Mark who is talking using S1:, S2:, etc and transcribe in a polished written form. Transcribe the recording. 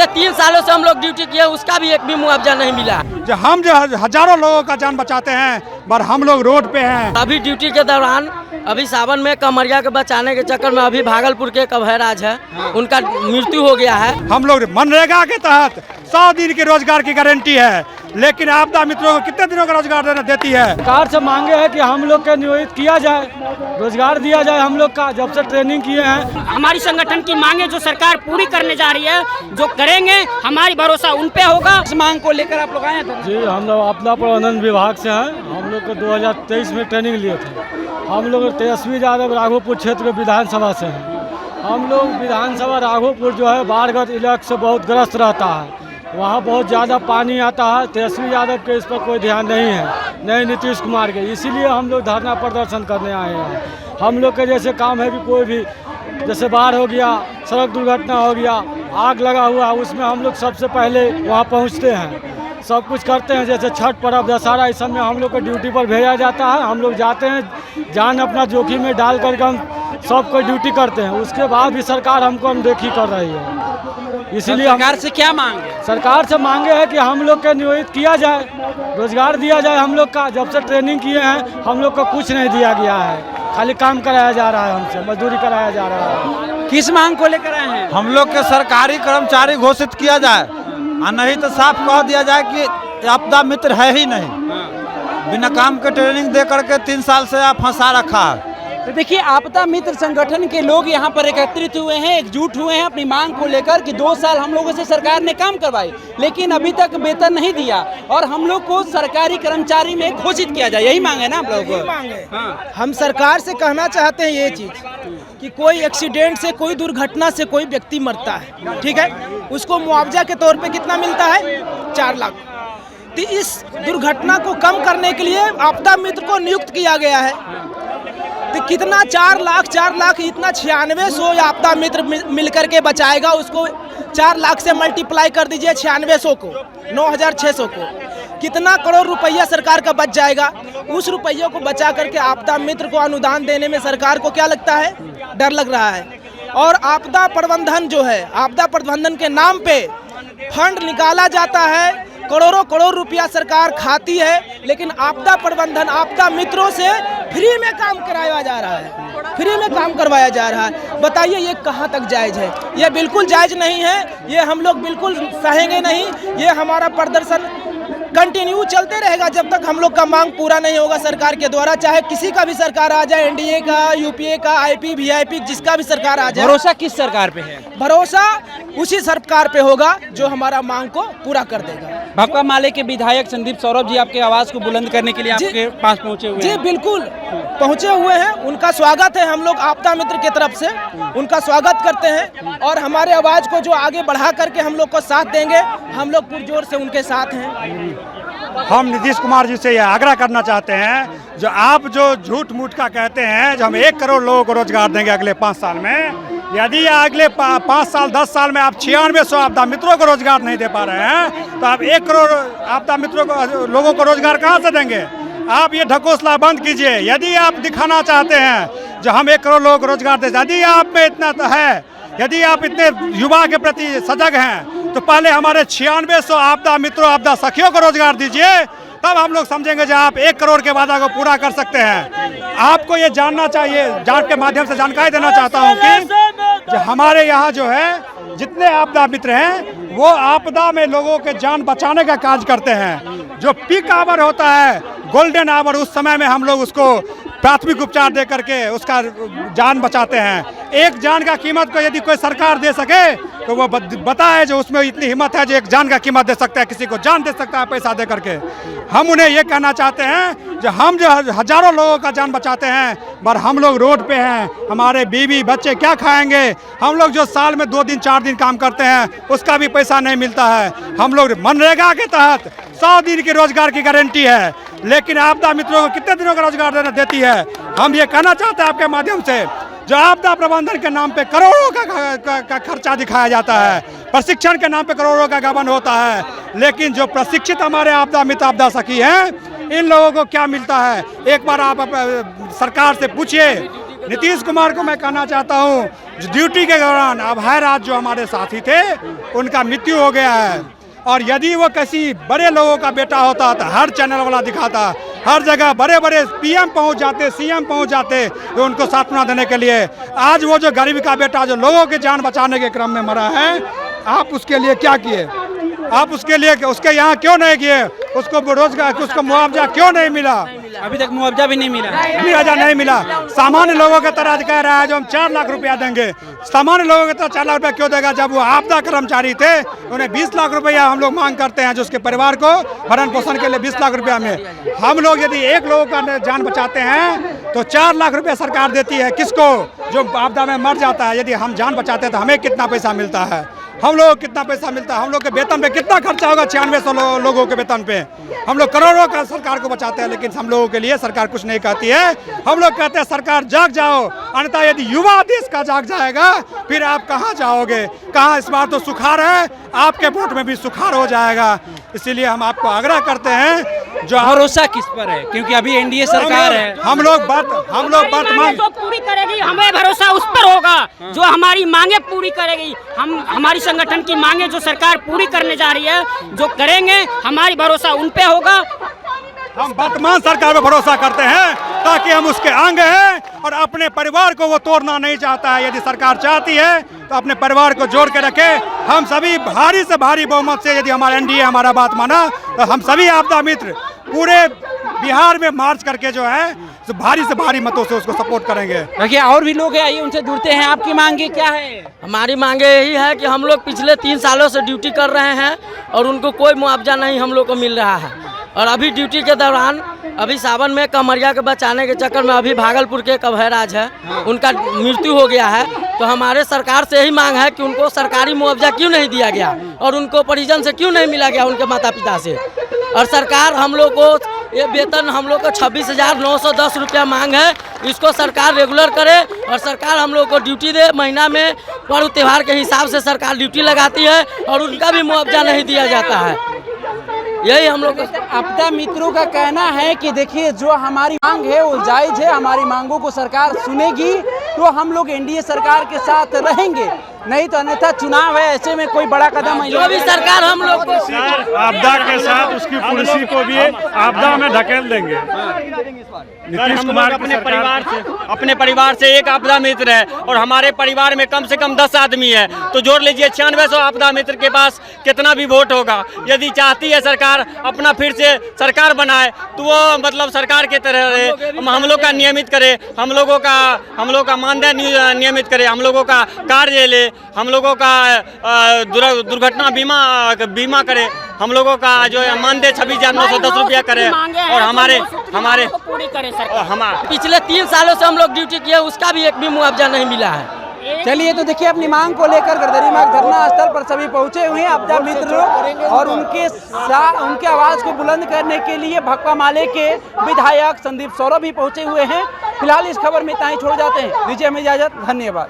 S1: पिछले 3 सालों से हम लोग ड्यूटी किए, उसका भी एक भी मुआवजा नहीं मिला।
S2: हम जो हजारों लोगों का जान बचाते हैं, पर हम लोग रोड पे हैं।
S1: अभी ड्यूटी के दौरान अभी सावन में कमरिया के बचाने के चक्कर में अभी भागलपुर के एक अभयराज है, उनका मृत्यु हो गया है।
S2: हम लोग मनरेगा के तहत 100 दिन की रोजगार की गारंटी है, लेकिन आपदा मित्रों को कितने दिनों का रोजगार देती है?
S3: सरकार से मांगे है कि हम लोग के नियोजित किया जाए, रोजगार दिया जाए हम लोग का, जब से ट्रेनिंग किए हैं।
S4: हमारी संगठन की मांगे जो सरकार पूरी करने जा रही है, जो करेंगे हमारी भरोसा उन पे होगा।
S5: इस मांग को लेकर आप लोग आए थे?
S3: जी, हम लोग आपदा प्रबंधन विभाग से हैं। हम लोग को 2023 में ट्रेनिंग लिए थे। हम लोग तेजस्वी यादव राघोपुर क्षेत्र के विधानसभा से हैं। हम लोग विधानसभा राघोपुर जो है बाढ़ग्रस्त इलाके से बहुत ग्रस्त रहता है, वहाँ बहुत ज़्यादा पानी आता है। तेजस्वी यादव के इस पर कोई ध्यान नहीं है, नहीं नीतीश कुमार के, इसीलिए हम लोग धरना प्रदर्शन करने आए हैं। हम लोग के जैसे काम है कि कोई भी जैसे बाढ़ हो गया, सड़क दुर्घटना हो गया, आग लगा हुआ, उसमें हम लोग सबसे पहले वहाँ पहुँचते हैं, सब कुछ करते हैं। जैसे छठ पर्व, दशहरा, इस समय हम लोग को ड्यूटी पर भेजा जाता है। हम लोग जाते हैं, जान अपना जोखिम में डाल करके हम सबको ड्यूटी करते हैं। उसके बाद भी सरकार हमको अनदेखी कर रही है, इसीलिए
S5: सरकार से क्या मांग है?
S3: सरकार से मांगे है कि हम लोग के नियोजित किया जाए, रोजगार दिया जाए हम लोग का। जब से ट्रेनिंग किए हैं हम लोग को कुछ नहीं दिया गया है, खाली काम कराया जा रहा है, हमसे मजदूरी कराया जा रहा है।
S5: किस मांग को लेकर आए हैं?
S6: हम लोग के सरकारी कर्मचारी घोषित किया जाए, और नहीं तो साफ कह दिया जाए कि आपदा मित्र है ही नहीं। बिना काम के ट्रेनिंग दे करके 3 साल से आप फंसा रखा है।
S5: तो देखिए, आपदा मित्र संगठन के लोग यहाँ पर एकत्रित हुए हैं, एकजुट हुए हैं अपनी मांग को लेकर कि 2 साल हम लोगों से सरकार ने काम करवाए, लेकिन अभी तक वेतन नहीं दिया और हम लोग को सरकारी कर्मचारी में घोषित किया जाए। यही मांग है ना आप लोगों को?
S7: मांग है। हम सरकार से कहना चाहते हैं ये चीज कि कोई एक्सीडेंट से, कोई दुर्घटना से कोई व्यक्ति मरता है, ठीक है, उसको मुआवजा के तौर पे कितना मिलता है? 4 लाख। तो इस दुर्घटना को कम करने के लिए आपदा मित्र को नियुक्त किया गया है। तो कितना 4 लाख इतना 9600 आपदा मित्र मिलकर के बचाएगा। उसको 4 लाख से मल्टीप्लाई कर दीजिए 9600 को, 9600 को, कितना करोड़ रुपया सरकार का बच जाएगा। उस रुपये को बचा करके आपदा मित्र को अनुदान देने में सरकार को क्या लगता है? डर लग रहा है। और आपदा प्रबंधन जो है, आपदा प्रबंधन के नाम पे फंड निकाला जाता है, करोड़ों रुपया सरकार खाती है, लेकिन आपदा प्रबंधन आपदा मित्रों से फ्री में काम कराया जा रहा है, फ्री में काम करवाया जा रहा है। बताइए ये कहाँ तक जायज़ है? ये बिल्कुल जायज़ नहीं है, ये हम लोग बिल्कुल सहेंगे नहीं। ये हमारा प्रदर्शन कंटिन्यू चलते रहेगा जब तक हम लोग का मांग पूरा नहीं होगा सरकार के द्वारा, चाहे किसी का भी सरकार आ जाए, एनडीए का, यूपीए का, आईपी, वीआईपी, जिसका भी सरकार आ जाए।
S5: भरोसा किस सरकार पे है?
S7: भरोसा उसी सरकार पे होगा जो हमारा मांग को पूरा कर देगा।
S5: भाकपा माले के विधायक संदीप सौरभ जी आपके आवाज को बुलंद करने के लिए आपके पास पहुंचे हुए हैं।
S7: जी बिल्कुल पहुंचे हुए हैं, उनका स्वागत है। हम लोग आपदा मित्र की तरफ से उनका स्वागत करते हैं और हमारे आवाज को जो आगे बढ़ा करके हम लोग को साथ देंगे, हम लोग पुरजोर से उनके साथ हैं।
S2: हम नीतीश कुमार जी से यह आग्रह करना चाहते हैं, जो आप जो झूठ मूठ का कहते हैं, जो हम 1 करोड़ लोगों को रोजगार देंगे अगले 5 साल में, यदि अगले 5 साल 10 साल में आप 9600 आपदा मित्रों को रोजगार नहीं दे पा रहे हैं, तो आप 1 करोड़ आपदा मित्रों को, लोगों को रोजगार कहाँ से देंगे? आप ये ढकोसला बंद कीजिए। यदि आप दिखाना चाहते हैं जो हम 1 करोड़ लोगों को रोजगार दे, यदि आप में इतना तो है, यदि आप इतने युवा के प्रति सजग हैं, तो पहले हमारे 9600 आपदा मित्रों, आपदा सखियों को रोजगार दीजिए, तब हम लोग समझेंगे जो आप 1 करोड़ के वादा को पूरा कर सकते हैं। आपको ये जानना चाहिए, जांच के माध्यम से जानकारी देना चाहता हूँ कि जो हमारे यहाँ जो है जितने आपदा मित्र हैं, वो आपदा में लोगों के जान बचाने का कार्य करते हैं। जो पीक आवर होता है, गोल्डन आवर, उस समय में हम लोग उसको प्राथमिक उपचार दे करके उसका जान बचाते हैं। एक जान का कीमत को यदि कोई सरकार दे सके तो वो बताए जो उसमें इतनी हिम्मत है जो एक जान का कीमत दे सकता है, किसी को जान दे सकता है पैसा दे करके। हम उन्हें ये कहना चाहते हैं जो हम जो हजारों लोगों का जान बचाते हैं, पर हम लोग रोड पे हैं, हमारे बीवी बच्चे क्या खाएंगे? हम लोग जो साल में 2 दिन 4 दिन काम करते हैं उसका भी पैसा नहीं मिलता है। हम लोग मनरेगा के तहत 100 दिन की रोजगार की गारंटी है, लेकिन आपदा मित्रों को कितने दिनों का रोजगार देती है? हम ये कहना चाहते हैं आपके माध्यम से, जो आपदा प्रबंधन के नाम पे करोड़ों का खर्चा दिखाया जाता है, प्रशिक्षण के नाम पे करोड़ों का गबन होता है, लेकिन जो प्रशिक्षित हमारे आपदा मित्र, आपदा सखी हैं, इन लोगों को क्या मिलता है? एक बार आप सरकार से पूछिए, नीतीश कुमार को मैं कहना चाहता हूँ, जो ड्यूटी के दौरान अभय राज जो हमारे साथी थे उनका मृत्यु हो गया है, और यदि वो किसी बड़े लोगों का बेटा होता तो हर चैनल वाला दिखाता, हर जगह बड़े बड़े पीएम पहुंच जाते, सीएम पहुंच जाते तो उनको सांत्वना देने के लिए। आज वो जो गरीब का बेटा जो लोगों की जान बचाने के क्रम में मरा है, आप उसके लिए क्या किए? आप उसके लिए उसके यहाँ क्यों नहीं किए? उसको रोजगार, उसको मुआवजा क्यों नहीं मिला?
S5: अभी तक मुआवजा भी नहीं मिला,
S2: मुआवजा नहीं मिला। सामान्य लोगों की तरह कह रहा है जो हम 4 लाख रुपया देंगे, सामान्य लोगों की तरह 4 लाख रुपया क्यों देगा? जब वो आपदा कर्मचारी थे उन्हें 20 लाख रुपया हम लोग मांग करते हैं, जो उसके परिवार को भरण पोषण के लिए 20 लाख रुपया में। हम लोग यदि एक लोगों का जान बचाते हैं तो 4 लाख रुपया सरकार देती है किसको? जो आपदा में मर जाता है। यदि हम जान बचाते हैं तो हमें कितना पैसा मिलता है? हम लोग कितना पैसा मिलता है? हम लोग के वेतन पे कितना खर्चा होगा? 9600 लोगों के वेतन पे हम लोग करोड़ों का सरकार को बचाते हैं, लेकिन हम लोगों के लिए सरकार कुछ नहीं कहती है। हम लोग कहते हैं सरकार जाग जाओ, अन्यथा यदि युवा देश का जाग जाएगा फिर आप कहाँ जाओगे? कहाँ? इस बार तो सुखाड़ है, आपके वोट में भी सुखाड़ हो जाएगा। इसीलिए हम आपको आग्रह करते हैं, जो
S5: भरोसा किस पर है? क्योंकि अभी एनडीए सरकार है।
S2: हम लोग वर्तमान
S4: जो पूरी करेगी, हमें भरोसा उस पर होगा जो हमारी मांगे पूरी करेगी। हम हमारी संगठन की मांगे जो सरकार पूरी करने जा रही है, जो करेंगे, हमारी भरोसा उन पे होगा।
S2: हम वर्तमान सरकार पर भरोसा करते हैं ताकि हम उसके अंग हैं, और अपने परिवार को वो तोड़ना नहीं चाहता है। यदि सरकार चाहती है तो अपने परिवार को जोड़ के रखे। हम सभी भारी से भारी बहुमत से, यदि हमारा एनडीए हमारा बात माना, तो हम सभी आपदा मित्र पूरे बिहार में मार्च करके जो है तो भारी से भारी मतों से उसको सपोर्ट करेंगे।
S5: देखिए और भी लोग हैं, आइए उनसे जुड़ते हैं। आपकी मांगे क्या है?
S1: हमारी मांगे यही है कि हम लोग पिछले 3 सालों से ड्यूटी कर रहे हैं और उनको कोई मुआवजा नहीं हम लोग को मिल रहा है। और अभी ड्यूटी के दौरान अभी सावन में कमरिया के बचाने के चक्कर में अभी भागलपुर के एक अभय राज है, उनका मृत्यु हो गया है। तो हमारे सरकार से यही मांग है कि उनको सरकारी मुआवजा क्यों नहीं दिया गया और उनको परिजन से क्यों नहीं मिला गया, उनके माता पिता से। और सरकार हम लोग को ये वेतन हम लोग को 26,910 रुपया मांग है, इसको सरकार रेगुलर करे और सरकार हम लोग को ड्यूटी दे। महीना में पर्व त्यौहार के हिसाब से सरकार ड्यूटी लगाती है और उनका भी मुआवजा नहीं दिया जाता है। यही हम लोग
S5: आपदा मित्रों का कहना है कि देखिए जो हमारी मांग है वो जायज है, हमारी मांगों को सरकार सुनेगी तो हम लोग एनडीए सरकार के साथ रहेंगे, नहीं तो अन्यथा चुनाव है, ऐसे में कोई बड़ा कदम
S1: जो भी सरकार हम लोग को
S8: आपदा के साथ उसकी पुलिस को भी आपदा में धकेल देंगे। नीतीश कुमार
S9: अपने परिवार से एक आपदा मित्र है और हमारे परिवार में कम से कम 10 आदमी है, तो जोड़ लीजिए 9600 आपदा मित्र के पास कितना भी वोट होगा। यदि चाहती है सरकार अपना फिर से सरकार बनाए तो वो मतलब सरकार के तरह रहे, हम लोग का नियमित करे, हम लोगों का मानदेय नियमित करे, हम लोगों का कार्य ले, हम लोगों का दुर्घटना बीमा करे, हम लोगों का जो मानदेय 26,910 रुपया करे और हमारे
S4: पूरी करे
S1: पिछले 3 सालों से हम लोग ड्यूटी किए, उसका भी एक भी मुआवजा नहीं मिला है।
S5: चलिए तो देखिए अपनी मांग को लेकर गर्दनीबाग धरना स्थल पर सभी पहुंचे हुए हैं आपदा मित्र लोग, और उनके आवाज को बुलंद करने के लिए भकपा माले के विधायक संदीप सौरभ भी पहुंचे हुए हैं। फिलहाल इस खबर में इतना ही छोड़ जाते हैं, दीजिए हमें इजाजत, धन्यवाद।